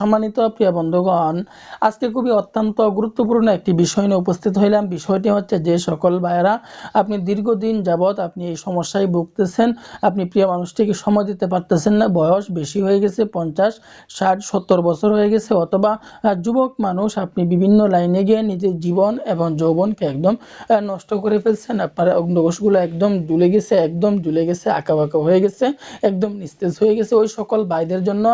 সম্মানিত প্রিয় বন্ধুগণ, আজকে খুবই অত্যন্ত গুরুত্বপূর্ণ একটি বিষয় নিয়ে উপস্থিত হইলাম। বিষয়টি হচ্ছে যে সকল ভাইয়েরা আপনি দীর্ঘদিন যাবৎ আপনি এই সমস্যায় ভুগতেছেন, আপনি প্রিয় মানুষটিকে সময় দিতে পারতেছেন না, বয়স বেশি হয়ে গেছে, 50, 60, 70 বছর হয়ে গেছে, অথবা যুবক মানুষ, আপনি বিভিন্ন লাইনে গিয়ে নিজের জীবন এবং যৌবনকে একদম নষ্ট করে ফেলছেন। আপনার অঙ্গকোষগুলো একদম ঝুলে গেছে, আঁকাবাঁকা হয়ে গেছে, একদম নিস্তেজ হয়ে গেছে। ওই সকল ভাইদের জন্য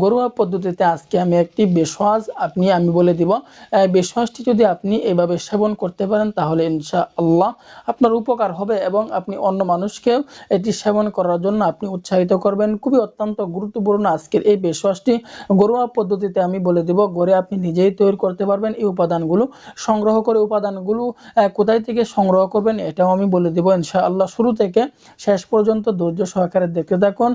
ঘরোয়া পদ্ধতিতে আজকে আমি একটি বেশওয়াজ আমি বলে দিব। বেশওয়াজটি যদি আপনি এভাবে সেবন করতে পারেন তাহলে ইনশাআল্লাহ আপনার উপকার হবে এবং আপনি অন্য মানুষকেও এটি সেবন করার জন্য আপনি উৎসাহিত করবেন। খুবই অত্যন্ত গুরুত্বপূর্ণ আজকের এই বেশওয়াজটি ঘরোয়া পদ্ধতিতে আমি বলে দিব। ঘরে আপনি নিজেই তৈরি করতে পারবেন। এই উপাদানগুলো সংগ্রহ করে কোথায় থেকে সংগ্রহ করবেন এটাও আমি বলে দিব ইনশাআল্লাহ। শুরু থেকে শেষ পর্যন্ত ধৈর্য সহকারে দেখতে থাকুন।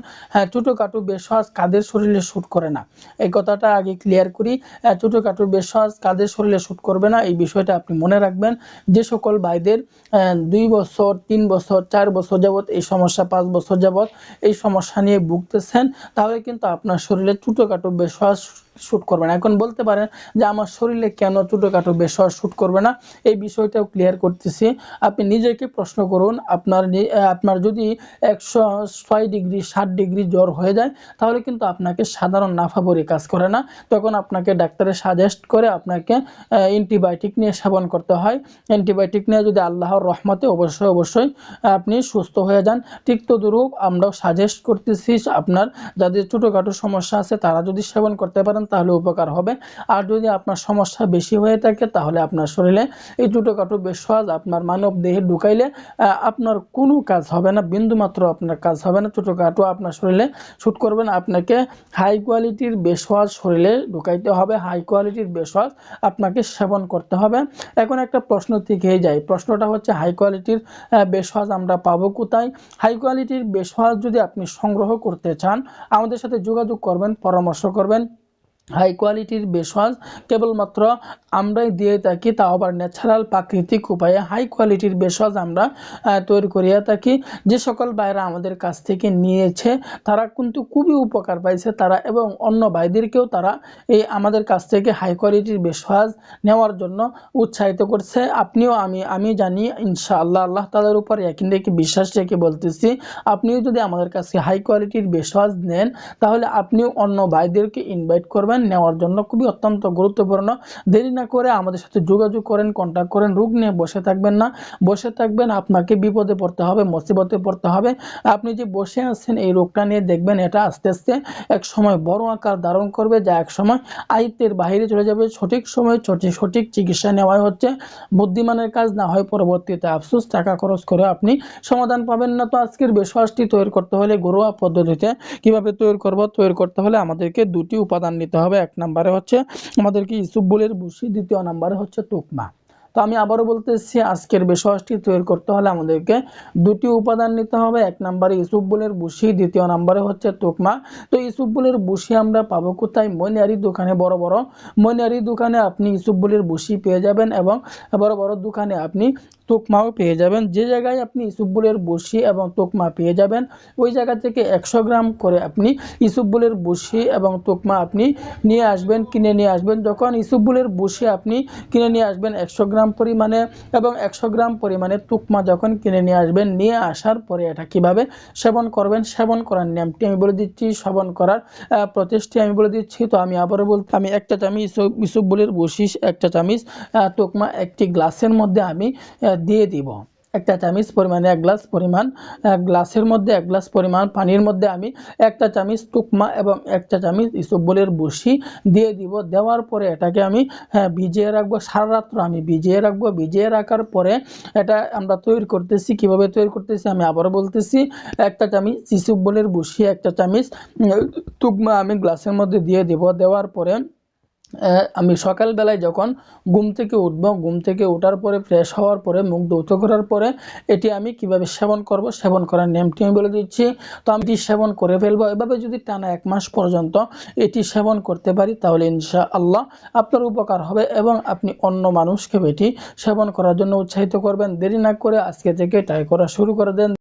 ছোটখাটো বেশওয়াজ কাদের শরীরে শুট করে না, এই কথাটা আগে ক্লিয়ার করি। ছোটখাটো বেশওয়াজ কাদের শরীরে শুট করবে না এই বিষয়টা আপনি মনে রাখবেন। যে সকল ভাইদের 2 বছর, 3 বছর, 4 বছর যাবত এই সমস্যা, 5 বছর যাবত এই সমস্যা নিয়ে ভুগতেছেন, তাহলে কিন্তু আপনার শরীরে ছোটখাটো বেশওয়াজ শুট করবে না। এখন বলতে পারেন যে আমার শরীরে কেন ছোটখাটো বেশওয়াজ শুট করবে না, এই বিষয়টাও ক্লিয়ার করতেছি। আপনি নিজেকে প্রশ্ন করুন, আপনার যদি 106 ডিগ্রি 60 ডিগ্রি জ্বর হয়ে যায়, তাহলে কিন্তু আপনাকে সাধারণ নাফা বড়ি কাজ করে না। তখন আপনাকে ডাক্তারে সাজেস্ট করে আপনাকে অ্যান্টিবায়োটিক নিয়ে সেবন করতে হয়। অ্যান্টিবায়োটিক নিয়ে যদি আল্লাহর রহমতে অবশ্যই আপনি সুস্থ হয়ে যান। ঠিক তদ্রূপ আমরাও সাজেস্ট করতেছি, আপনার যাদের ছোটোখাটো সমস্যা আছে তারা যদি সেবন করতে পারেন তাহলে উপকার হবে। আর যদি আপনার সমস্যা বেশি হয়ে থাকে তাহলে আপনার শরীরে এই ছোটোখাটো বেশওয়াজ আপনার মানব দেহে ঢুকাইলে আপনার কোনো কাজ হবে না, বিন্দুমাত্র আপনার কাজ হবে না। ছোটোখাটো আপনার শরীরে শুট করবেন। আপনাকে হাই কোয়ালিটির বেশওয়াজ শরীরে ঢুকাইতে হবে, হাই কোয়ালিটির বেশওয়াজ আপনাকে সেবন করতে হবে। এখন একটা প্রশ্ন থেকেই যায়, প্রশ্নটা হচ্ছে হাই কোয়ালিটির বেশওয়াজ আমরা পাবো কোথায়? হাই কোয়ালিটির বেশওয়াজ যদি আপনি সংগ্রহ করতে চান আমাদের সাথে যোগাযোগ করবেন, পরামর্শ করবেন। হাই কোয়ালিটির বেশওয়াজ কেবলমাত্র আমরাই দিয়ে থাকি, তাও আবার ন্যাচারাল প্রাকৃতিক উপায়ে হাই কোয়ালিটির বেশওয়াজ আমরা তৈরি করিয়া থাকি। যে সকল ভাইরা আমাদের কাছ থেকে নিয়েছে তারা কিন্তু খুবই উপকার পাইছে, তারা এবং অন্য ভাইদেরকেও তারা এই আমাদের কাছ থেকে হাই কোয়ালিটির বেশওয়াজ নেওয়ার জন্য উৎসাহিত করছে। আপনিও আমি জানি ইনশাআল্লাহ, আল্লাহ তাআলার উপর ইয়াকিন রেখে বিশ্বাস রেখে বলতেছি, আপনিও যদি আমাদের কাছে হাই কোয়ালিটির বেশওয়াজ নেন তাহলে আপনিও অন্য ভাইদেরকে ইনভাইট করবেন নেওয়ার জন্য। খুবই অত্যন্ত গুরুত্বপূর্ণ। দেরি না করে আমাদের সাথে যোগাযোগ করেন, কন্ট্যাক্ট করেন। রোগ নিয়ে বসে থাকবেন না, বসে থাকবেন আপনাকে বিপদে পড়তে হবে, মুসিবতে পড়তে হবে। আপনি যে বসে আছেন এই রোগটা নিয়ে, দেখবেন এটা আস্তে আস্তে এক সময় বড় আকার ধারণ করবে, যা এক সময় আয়ত্তের বাইরে চলে যাবে। সঠিক সময়ে সঠিক চিকিৎসা নেওয়াই হচ্ছে বুদ্ধিমানের কাজ, না হয় পরবর্তীতে আফসোস, টাকা খরচ করে আপনি সমাধান পাবেন না। তো আজকের বেশওয়াজটি তৈরি করতে হলে ঘরোয়া পদ্ধতিতে কিভাবে তৈরি করতে হলে আমাদেরকে দুটি উপাদান নিতে হবে। এক নম্বরে হচ্ছে আমাদেরকে ইসুবগুলের ভুসি, দ্বিতীয় নম্বরে হচ্ছে তুকমা। তো আমি আবারও বলতেছি, আজকের বেশওয়াজটি তৈরি করতে হলে আমাদেরকে দুটি উপাদান নিতে হবে। এক নম্বরে ইসুবগুলের ভুসি, দ্বিতীয় নম্বরে হচ্ছে তুকমা। তো ইসুবগুলের ভুসি আমরা পাবো কোথায়? মনিহারি দোকানে, বড় মনিহারি দোকানে আপনি ইসুবগুলের ভুসি পেয়ে যাবেন এবং বড় দোকানে আপনি তুকমাও পেয়ে যাবেন। যে জায়গায় আপনি ইসুবগুলের ভুসি এবং তুকমা পেয়ে যাবেন ওই জায়গা থেকে 100 গ্রাম করে আপনি ইসুবগুলের ভুসি এবং তুকমা আপনি কিনে নিয়ে আসবেন। যখন ইসুবগুলের ভুসি আপনি কিনে নিয়ে আসবেন 100 গ্রাম পরিমাণে এবং 100 গ্রাম পরিমাণে তুকমা যখন কিনে নিয়ে আসবেন, নিয়ে আসার পরে এটা কিভাবে সেবন করবেন, সেবন করার নিয়মটি আমি বলে দিচ্ছি, সেবন করার প্রচেষ্টা আমি বলে দিচ্ছি। তো আমি আবারও বলতে, আমি 1 চা চামচ ইসুবগুলের ভুসি, 1 চা চামচ তুকমা একটি গ্লাসের মধ্যে আমি দিয়ে দিব। 1 চা চামচ পরিমাণে 1 গ্লাস পরিমাণ, গ্লাসের মধ্যে 1 গ্লাস পরিমাণ পানির মধ্যে আমি 1 চা চামচ তুকমা এবং 1 চা চামচ ইসবগুলের ভুসি দিয়ে দিব। দেওয়ার পরে এটাকে আমি ভিজিয়ে রাখবো, সারা রাত্র আমি ভিজিয়ে রাখবো। ভিজিয়ে রাখার পরে এটা আমরা তৈরি করতেছি। কিভাবে তৈরি করতেছি আমি আবারও বলতেছি, 1 চা চামচ ইসবগুলের ভুসি, 1 চা চামচ তুকমা আমি গ্লাসের মধ্যে দিয়ে দিব। দেওয়ার পরে আমি সকালবেলায় যখন ঘুম থেকে উঠব, ঘুম থেকে ওঠার পরে ফ্রেশ হওয়ার পরে মুখ ধৌত করার পরে এটি আমি কিভাবে সেবন করব, সেবন করার নিয়মটি আমি বলে দিচ্ছি। তো আমি এটি সেবন করে ফেলবো। এভাবে যদি টানা 1 মাস পর্যন্ত এটি সেবন করতে পারি তাহলে ইনশাআল্লাহ আপনার উপকার হবে এবং আপনি অন্য মানুষকে এটি সেবন করার জন্য উৎসাহিত করবেন। দেরি না করে আজকে থেকে ট্রাই করা শুরু করে দেন।